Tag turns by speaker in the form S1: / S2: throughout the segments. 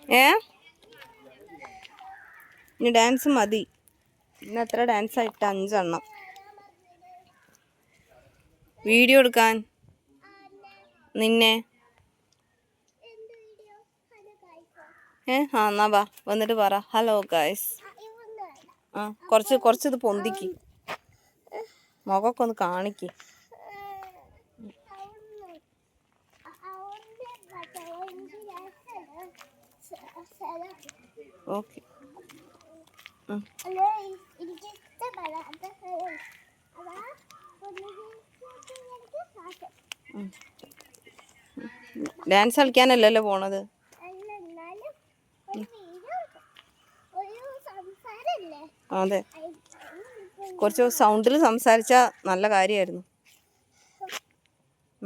S1: ഏ ഇനി ഡാൻസ് മതി. ഇന്ന് എത്ര ഡാൻസായിട്ട്? 5 എണ്ണം. വീഡിയോ എടുക്കാൻ നിന്നെ. എന്നാ വാ, വന്നിട്ട് പറ ഹലോ ഗായ്സ്. കുറച്ച് പൊന്തിക്ക്, മുഖമൊക്കെ ഒന്ന് കാണിക്ക്. ഓക്കെ. ഡാൻസ് കളിക്കാനല്ലല്ലോ പോണത്. അതെ, കുറച്ച് സൗണ്ടിൽ സംസാരിച്ചാൽ നല്ല കാര്യമായിരുന്നു.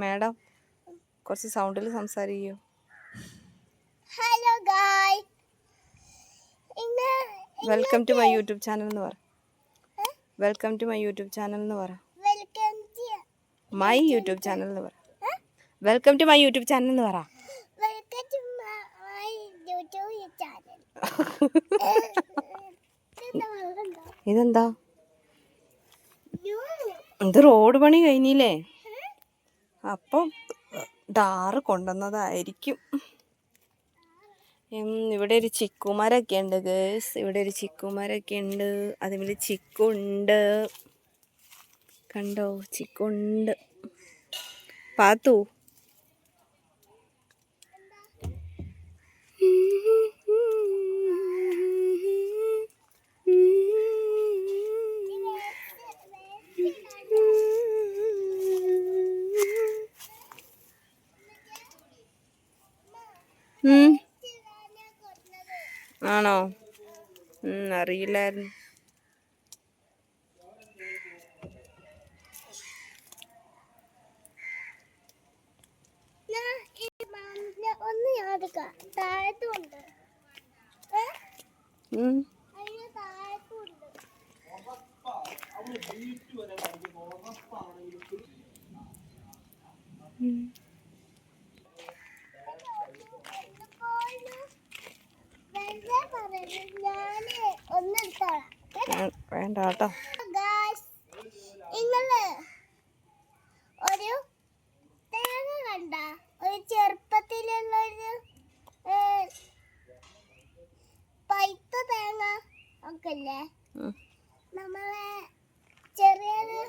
S1: മാഡം കുറച്ച് സൗണ്ടിൽ സംസാരിക്കൂ.
S2: Hello guys,
S1: welcome to my YouTube channel എന്ന് പറ. Welcome to my YouTube channel എന്ന് പറ. മൈ യൂട്യൂബ് ചാനൽ എന്ന് പറ. Welcome to my YouTube channel എന്ന് പറ. ഇതെന്താ? ഇത് റോഡ് പണി കഴിഞ്ഞില്ലേ? അപ്പം ടാറ് കൊണ്ടുവന്നതായിരിക്കും. ഇവിടെ ഒരു ചിക്കുമരൊക്കെ ഉണ്ട് ഗേഴ്സ്. ഇവിടെ ഒരു ചിക്കുമരൊക്കെ ഉണ്ട്. അതുപോലെ ചിക്കുണ്ട്, കണ്ടോ? ചിക്കുണ്ട്. പാത്തു ആണോ? അറിയില്ലായിരുന്നു. വേണ്ട കേട്ടോ.
S2: ഒരു തേങ്ങ കണ്ട, ഒരു ചെറുപ്പത്തിലുള്ളൊരു പൈത്ത തേങ്ങ ഒക്കെ ഇല്ലേ, നമ്മളെ ചെറിയത്.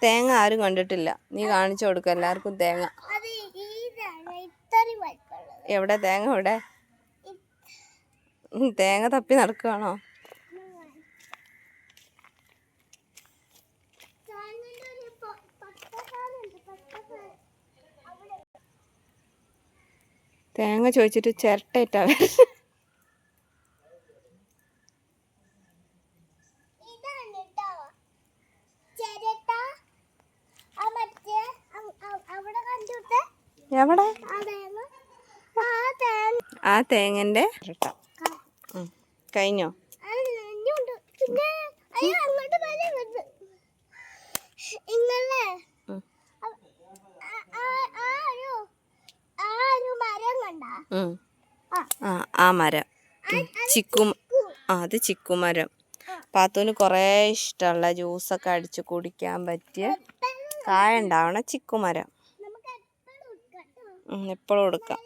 S1: തേങ്ങ ആരും കണ്ടിട്ടില്ല. നീ കാണിച്ചു കൊടുക്ക എല്ലാവർക്കും തേങ്ങ. എവിടെ തേങ്ങ? എവിടെ? തേങ്ങ തപ്പി നടക്കുകയാണോ? തേങ്ങ ചോദിച്ചിട്ട് ചിരട്ടയിട്ടാ. എവിടെ? ആ തേങ്ങന്റെ കഴിഞ്ഞോ? ആ മരം അത് ചിക്കുമരം. പാത്തൂന് കുറേ ഇഷ്ടമുള്ള ജ്യൂസൊക്കെ അടിച്ച് കുടിക്കാൻ പറ്റിയ കായ ഉണ്ടാവണ ചിക്കുമരം. എപ്പോഴും കൊടുക്കാം.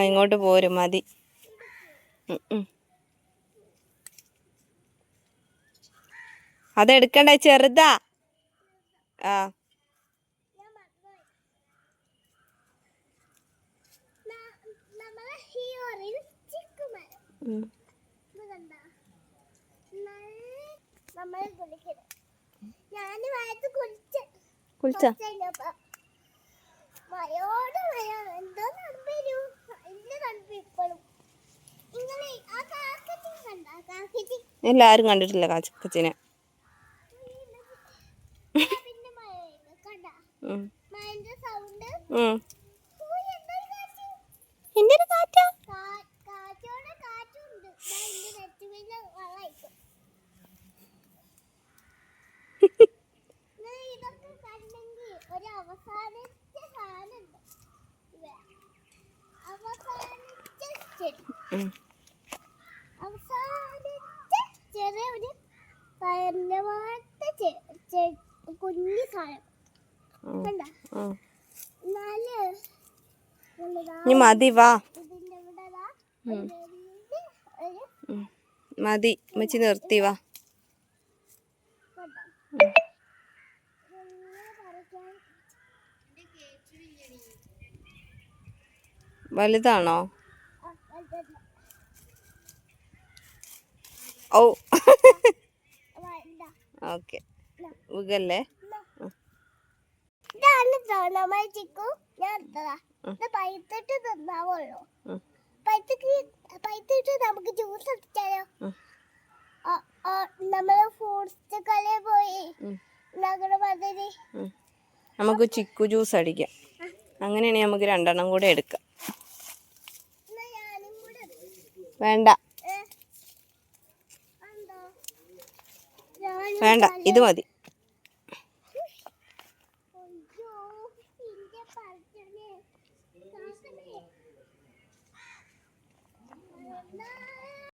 S1: ഇങ്ങോട്ട് പോരും, മതി. അതെടുക്കണ്ടേ, ചെറുതാ. കുളിച്ച എല്ലാരും കണ്ടിട്ടില്ല കാച്ചക്കച്ചിനെ. എന്തൊരു കാറ്റാ!
S2: ശരി.
S1: ഉം.
S2: അവസാനത്തെ ചെറിയ ഒരു പരന്നമാറ്റ കുഞ്ഞു സാധനം
S1: ഉം.
S2: കണ്ട
S1: ഉം.
S2: എന്നാല്
S1: ഇനി മതി വാ.
S2: ഇതിന്റെ ഇവിടെ ദാ
S1: ഉം.
S2: ഒരു
S1: ഉം. മതി ഉമ്മച്ചി നിർത്തി വാ.
S2: കണ്ടോ
S1: ഉം.
S2: ഇങ്ങനെ പറിക്കാൻ
S1: വലുതാണോ?
S2: അതല്ല.
S1: ഓ
S2: വേണ്ട.
S1: ഓക്കെ. ഉഗല്ലേ?
S2: ഇതാണ് നമ്മൾ ചിക്കു ഞാൻ എടുത്തതാ.
S1: ഉം.
S2: ഇത് പഴുത്തിട്ട് തിന്നാവുള്ളൂ.
S1: ഉം.
S2: പഴുത്തിട്ട് നമുക്ക് ജ്യൂസ് അടിച്ചാലോ?
S1: ഉം.
S2: നമ്മള് ഫ്രൂട്ട്സ് കടയിൽ പോയി
S1: ഉം.
S2: ഉണ്ടാക്കണ പദ്ധതി.
S1: ഉം. നമുക്ക് ചിക്കു ജ്യൂസ് അടിക്കാം. അങ്ങനെയാണെങ്കിൽ നമുക്ക് 2 എണ്ണം കൂടെ എടുക്കാം.
S2: എന്നാ ഞാനും കൂടെ എടുക്കാം.
S1: വേണ്ട
S2: എന്താ ഞാനും
S1: വേണ്ട, ഇത് മതി.
S2: അയ്യോ ഇന്റെ പറിച്ചനെ കാക്കനെ എന്നാ